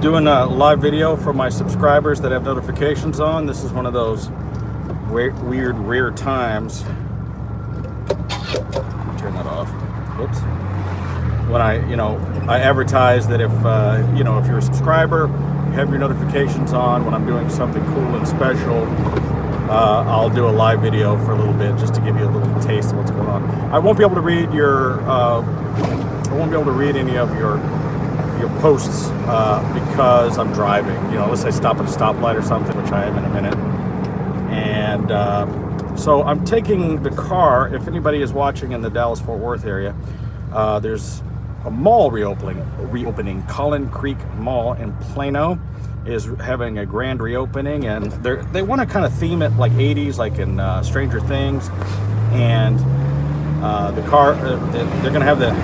Doing a live video for my subscribers that have notifications on. This is one of those weird, rare times. Turn that off. Whoops. When I advertise that if you're a subscriber, you have your notifications on. When I'm doing something cool and special, I'll do a live video for a little bit just to give you a little taste of what's going on. I won't be able to read any of your posts because I'm driving. Unless I stop at a stoplight or something, which I am in a minute. And so I'm taking the car. If anybody is watching in the Dallas-Fort Worth area, there's a mall reopening. Collin Creek Mall in Plano is having a grand reopening, and they want to kind of theme it like 80s, like in Stranger Things. And the car, they're going to have the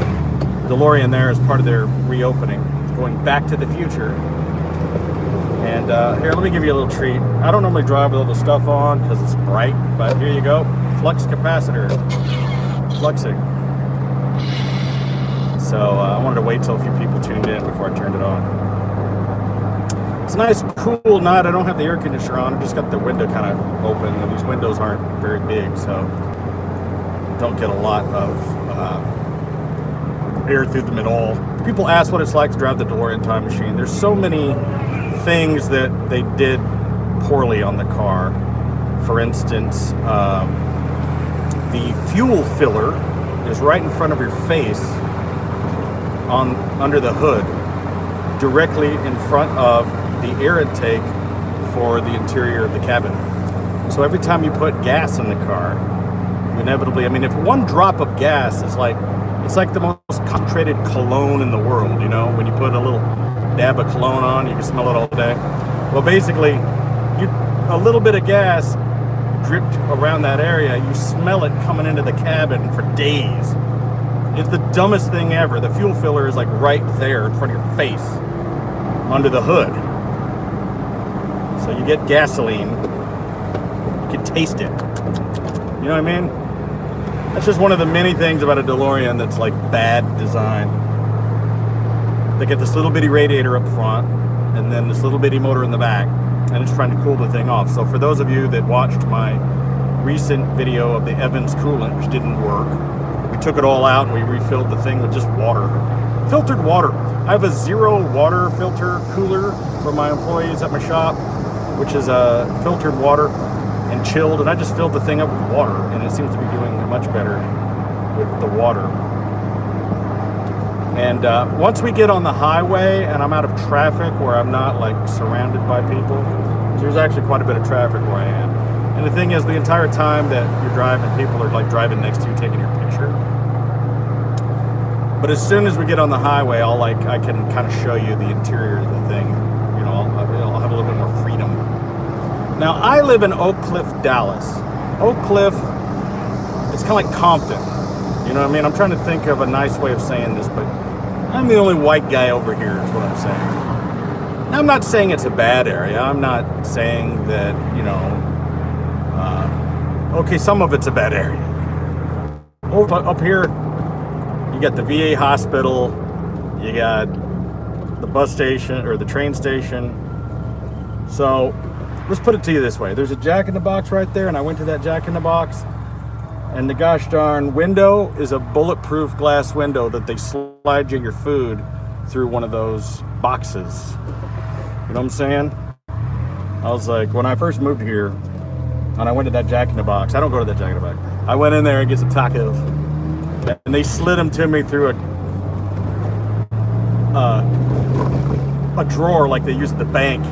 DeLorean there as part of their reopening, going back to the future. And here, let me give you a little treat. I don't normally drive with all the stuff on because it's bright, but here you go. Flux capacitor. Fluxing. So I wanted to wait till a few people tuned in before I turned it on. It's a nice, cool night. I don't have the air conditioner on. I just got the window kind of open, and these windows aren't very big, so don't get a lot of air through them at all. People ask what it's like to drive the DeLorean time machine. There's so many things that they did poorly on the car. For instance, the fuel filler is right in front of your face under the hood, directly in front of the air intake for the interior of the cabin. So every time you put gas in the car, inevitably, if one drop of gas is it's like the most concentrated cologne in the world, when you put a little dab of cologne on, you can smell it all day. Well, basically, a little bit of gas dripped around that area, you smell it coming into the cabin for days. It's the dumbest thing ever. The fuel filler is right there in front of your face, under the hood. So you get gasoline, you can taste it. You know what I mean? That's just one of the many things about a DeLorean that's bad design. They get this little bitty radiator up front, and then this little bitty motor in the back, and it's trying to cool the thing off. So for those of you that watched my recent video of the Evans coolant, which didn't work, we took it all out and we refilled the thing with just water. Filtered water. I have a zero water filter cooler for my employees at my shop, which is filtered water and chilled, and I just filled the thing up with water, and it seems to be doing much better with the water. And once we get on the highway and I'm out of traffic where I'm not surrounded by people, there's actually quite a bit of traffic where I am. And the thing is, the entire time that you're driving, people are driving next to you, taking your picture. But as soon as we get on the highway, I can kind of show you the interior of the thing. I'll have a little bit more freedom. Now, I live in Oak Cliff, Dallas. Oak Cliff, it's kind of like Compton. You know what I mean? I'm trying to think of a nice way of saying this, but I'm the only white guy over here is what I'm saying. Now, I'm not saying it's a bad area. I'm not saying that, okay, some of it's a bad area. Up here, you got the VA hospital, you got the bus station or the train station. So let's put it to you this way. There's a Jack in the Box right there, and I went to that Jack in the Box, and the gosh darn window is a bulletproof glass window that they slide you your food through one of those boxes. You know what I'm saying? I was like, when I first moved here, and I went to that Jack in the Box. I don't go to that Jack in the Box. I went in there and get some tacos, and they slid them to me through a drawer like they use at the bank.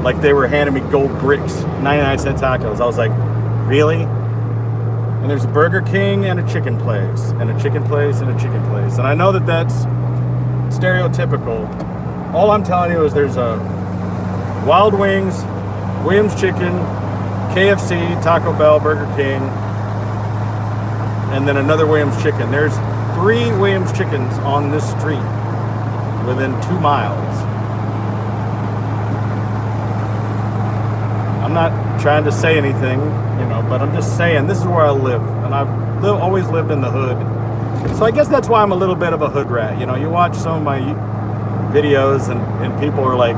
Like they were handing me gold bricks, 99-cent tacos. I was like, really? And there's a Burger King and a chicken place, and a chicken place and a chicken place. And I know that that's stereotypical. All I'm telling you is there's a Wild Wings, Williams Chicken, KFC, Taco Bell, Burger King, and then another Williams Chicken. There's 3 Williams Chickens on this street within 2 miles. I'm not trying to say anything, but I'm just saying this is where I live, and I've always lived in the hood. So I guess that's why I'm a little bit of a hood rat. You watch some of my videos, and people are like,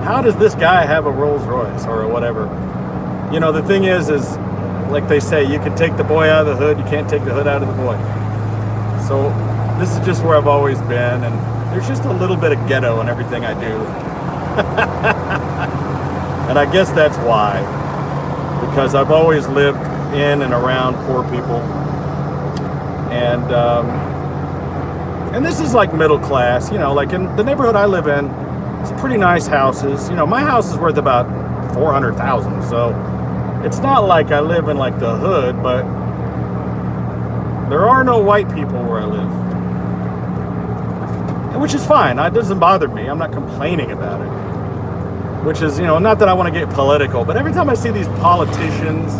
how does this guy have a Rolls Royce or whatever? You know, the thing is like they say, you can take the boy out of the hood, you can't take the hood out of the boy. So this is just where I've always been, and there's just a little bit of ghetto in everything I do. And I guess that's why, because I've always lived in and around poor people, and this is like middle class, you know, like in the neighborhood I live in, it's pretty nice houses. You know, my house is worth about $400,000, so it's not like I live in like the hood, but there are no white people where I live, which is fine. It doesn't bother me. I'm not complaining about it. Which is, you know, not that I want to get political, but every time I see these politicians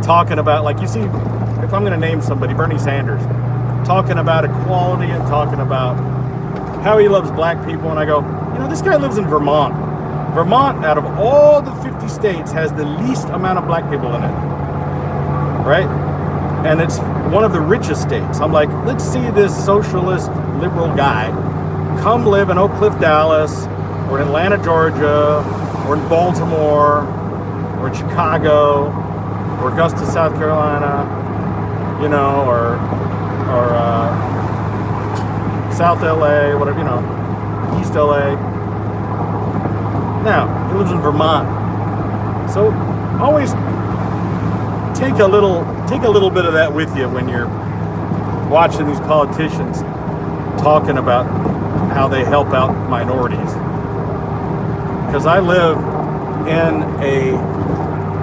talking about, like you see, if I'm going to name somebody, Bernie Sanders, talking about equality and talking about how he loves black people, and I go, you know, this guy lives in Vermont. Vermont, out of all the 50 states, has the least amount of black people in it, right? And it's one of the richest states. I'm like, let's see this socialist liberal guy come live in Oak Cliff, Dallas, or in Atlanta, Georgia, or in Baltimore, or in Chicago, or Augusta, South Carolina, you know, or South LA, whatever, you know, East LA. Now, he lives in Vermont. So always take a little bit of that with you when you're watching these politicians talking about how they help out minorities. Because I live in a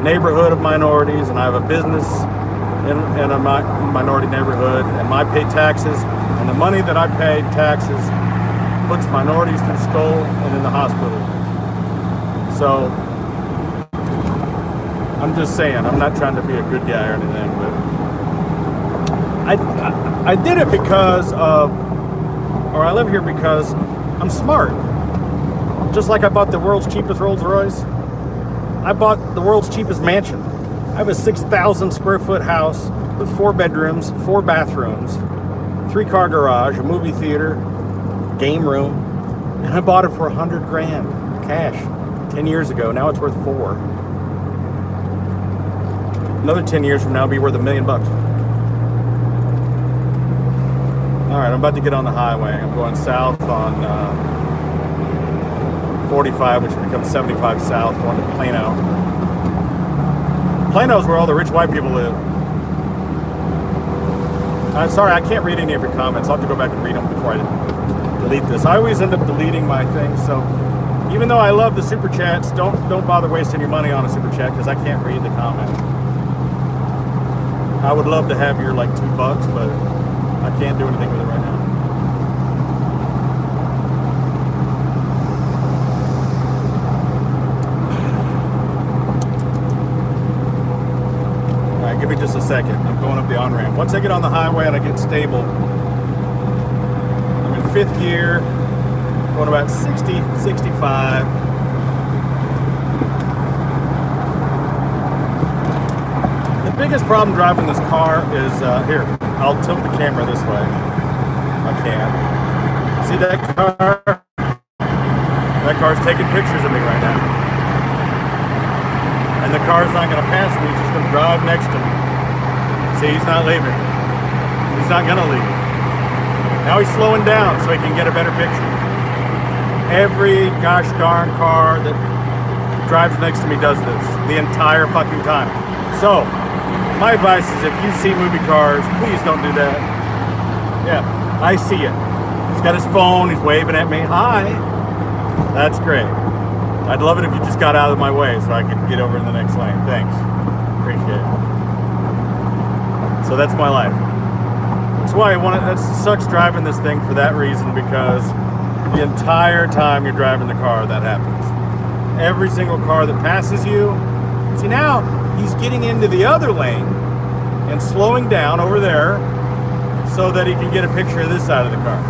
neighborhood of minorities, and I have a business in a minority neighborhood, and I pay taxes, and the money that I pay taxes puts minorities through school and in the hospital. So I'm just saying, I'm not trying to be a good guy or anything, but I did it because of, or I live here because I'm smart. Just like I bought the world's cheapest Rolls Royce, I bought the world's cheapest mansion. I have a 6,000 square foot house with 4 bedrooms, 4 bathrooms, 3-car garage, a movie theater, game room, and I bought it for $100 grand cash 10 years ago. Now it's worth 4. Another 10 years from now, it'll be worth $1 million. All right, I'm about to get on the highway. I'm going south on 45, which becomes 75 south, going to Plano. Plano's where all the rich white people live. I'm sorry, I can't read any of your comments. I'll have to go back and read them before I delete this. I always end up deleting my things, so even though I love the super chats, don't bother wasting your money on a super chat, because I can't read the comments. I would love to have your like $2, but I can't do anything with it right now. Give me just a second. I'm going up the on-ramp. Once I get on the highway and I get stable, I'm in 5th gear, going about 60, 65. The biggest problem driving this car is, here, I'll tilt the camera this way. I can. See that car? That car's taking pictures of me right now. And the car's not going to pass me, he's just going to drive next to me. See, he's not leaving. He's not going to leave. Now he's slowing down so he can get a better picture. Every gosh darn car that drives next to me does this the entire fucking time. So, my advice is if you see movie cars, please don't do that. Yeah, I see it. He's got his phone, he's waving at me. Hi. That's great. I'd love it if you just got out of my way so I could get over in the next lane. Thanks. Appreciate it. So that's my life. That's why it sucks driving this thing for that reason, because the entire time you're driving the car, that happens. Every single car that passes you. See, now he's getting into the other lane and slowing down over there so that he can get a picture of this side of the car.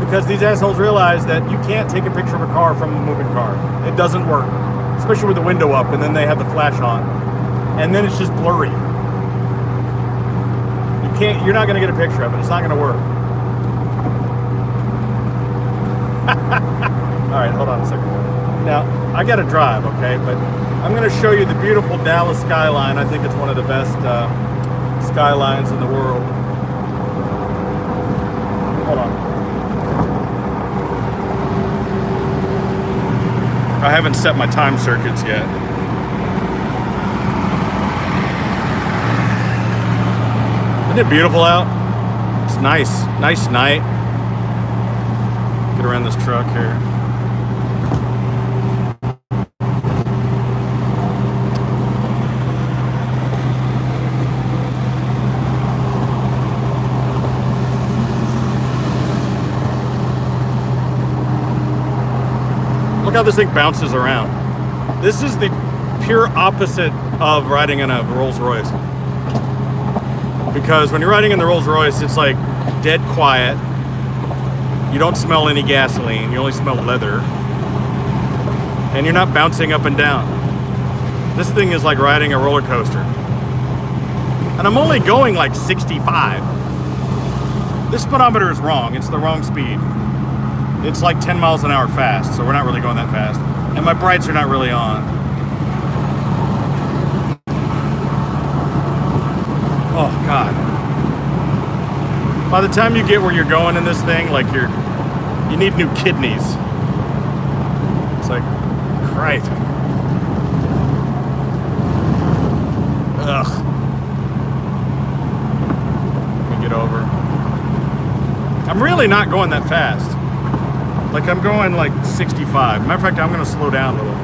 Because these assholes realize that you can't take a picture of a car from a moving car. It doesn't work. Especially with the window up and then they have the flash on. And then it's just blurry. You're not going to get a picture of it. It's not going to work. All right, hold on a second. Now, I got to drive, okay? But I'm going to show you the beautiful Dallas skyline. I think it's one of the best skylines in the world. Hold on. I haven't set my time circuits yet. Isn't it beautiful out? It's nice. Nice night. Get around this truck here. Look how this thing bounces around. This is the pure opposite of riding in a Rolls Royce. Because when you're riding in the Rolls Royce, it's like dead quiet. You don't smell any gasoline, you only smell leather. And you're not bouncing up and down. This thing is like riding a roller coaster. And I'm only going like 65. This speedometer is wrong, it's the wrong speed. It's like 10 miles an hour fast, so we're not really going that fast. And my brights are not really on. Oh God. By the time you get where you're going in this thing, like you need new kidneys. It's like, Christ. Ugh. Let me get over. I'm really not going that fast. Like I'm going like 65. Matter of fact, I'm gonna slow down a little.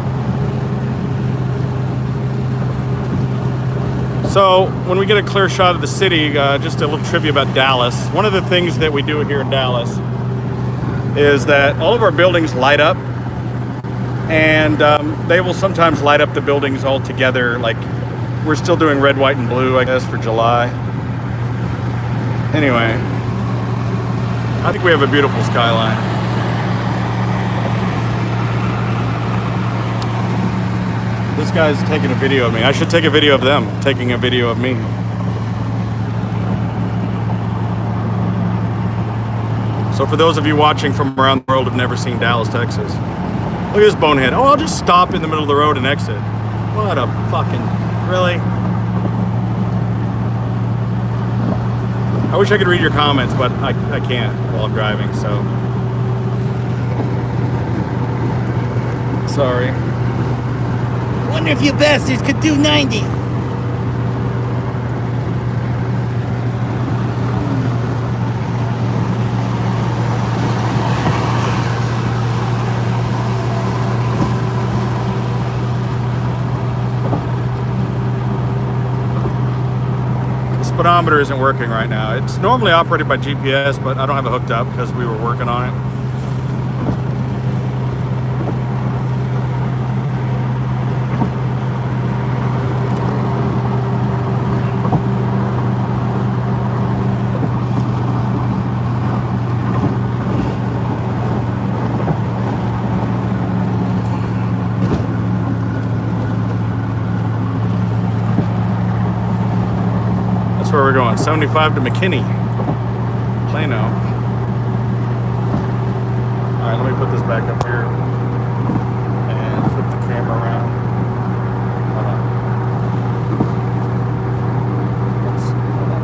So when we get a clear shot of the city, just a little trivia about Dallas. One of the things that we do here in Dallas is that all of our buildings light up, and they will sometimes light up the buildings all together. Like we're still doing red, white, and blue, I guess, for July. Anyway, I think we have a beautiful skyline. This guy's taking a video of me. I should take a video of them taking a video of me. So for those of you watching from around the world who've never seen Dallas, Texas, look at this bonehead. Oh, I'll just stop in the middle of the road and exit. What a fucking, really? I wish I could read your comments, but I can't while I'm driving, so. Sorry. Wonder if you bastards could do 90. The speedometer isn't working right now. It's normally operated by GPS, but I don't have it hooked up because we were working on it. That's where we're going, 75 to McKinney, Plano. All right, let me put this back up here and flip the camera around. Hold on. Oops, hold on.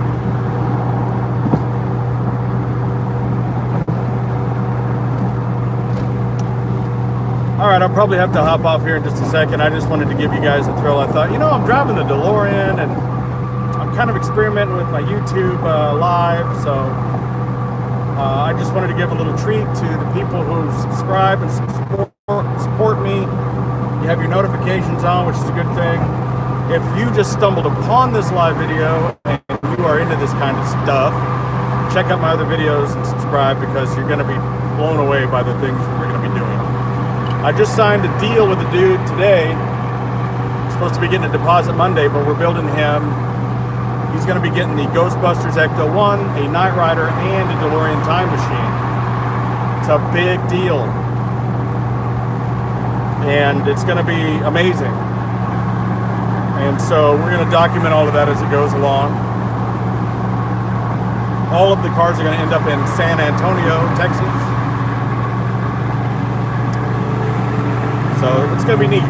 All right, I'll probably have to hop off here in just a second. I just wanted to give you guys a thrill. I thought, you know, I'm driving the DeLorean and kind of experimenting with my YouTube live, so I just wanted to give a little treat to the people who subscribe and support me. You have your notifications on, which is a good thing. If you just stumbled upon this live video and you are into this kind of stuff, check out my other videos and subscribe, because you're going to be blown away by the things that we're going to be doing. I just signed a deal with a dude today. Supposed to be getting a deposit Monday, but we're building him. He's going to be getting the Ghostbusters Ecto-1, a Knight Rider, and a DeLorean time machine. It's a big deal. And it's going to be amazing. And so we're going to document all of that as it goes along. All of the cars are going to end up in San Antonio, Texas. So it's gonna be neat.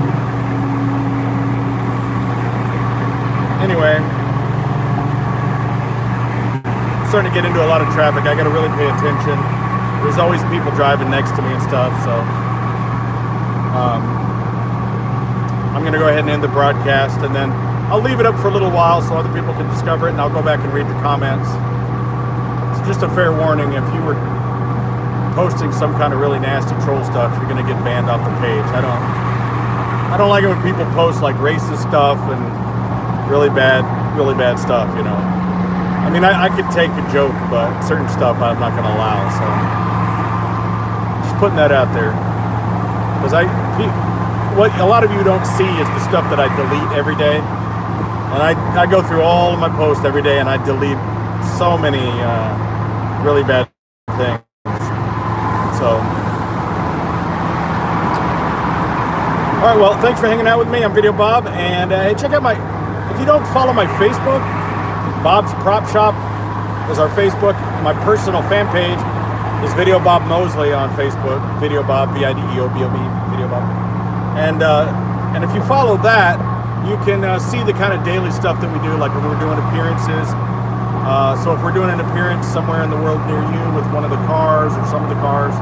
Anyway, starting to get into a lot of traffic. I gotta really pay attention. There's always people driving next to me and stuff, so I'm gonna go ahead and end the broadcast, and then I'll leave it up for a little while so other people can discover it, and I'll go back and read the comments. It's just a fair warning, if you were posting some kind of really nasty troll stuff, you're gonna get banned off the page. I don't like it when people post like racist stuff and really bad stuff, you know. I mean, I could take a joke, but certain stuff I'm not gonna allow, so just putting that out there. Because what a lot of you don't see is the stuff that I delete every day. And I go through all of my posts every day, and I delete so many really bad things. So, all right, well, thanks for hanging out with me. I'm Video Bob, and hey, check out if you don't follow my Facebook, Bob's Prop Shop is our Facebook. My personal fan page is Video Bob Mosley on Facebook. Video Bob, VIDEOBOB, Video Bob. And if you follow that, you can see the kind of daily stuff that we do, like when we're doing appearances. So if we're doing an appearance somewhere in the world near you with one of the cars or some of the cars,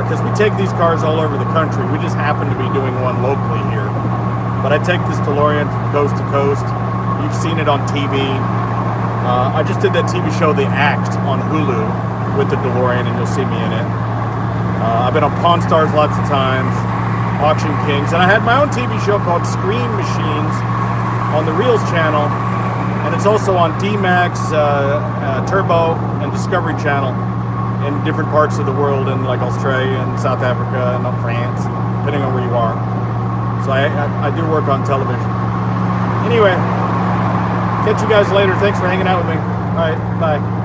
because we take these cars all over the country. We just happen to be doing one locally here. But I take this DeLorean from coast to coast. You've seen it on TV. I just did that TV show, The Act, on Hulu with the DeLorean, and you'll see me in it. I've been on Pawn Stars lots of times, Auction Kings, and I had my own TV show called Screen Machines on the Reels channel, and it's also on D-Max, Turbo, and Discovery Channel in different parts of the world, in like Australia and South Africa and France, depending on where you are. So I do work on television. Anyway, catch you guys later. Thanks for hanging out with me. All right, bye.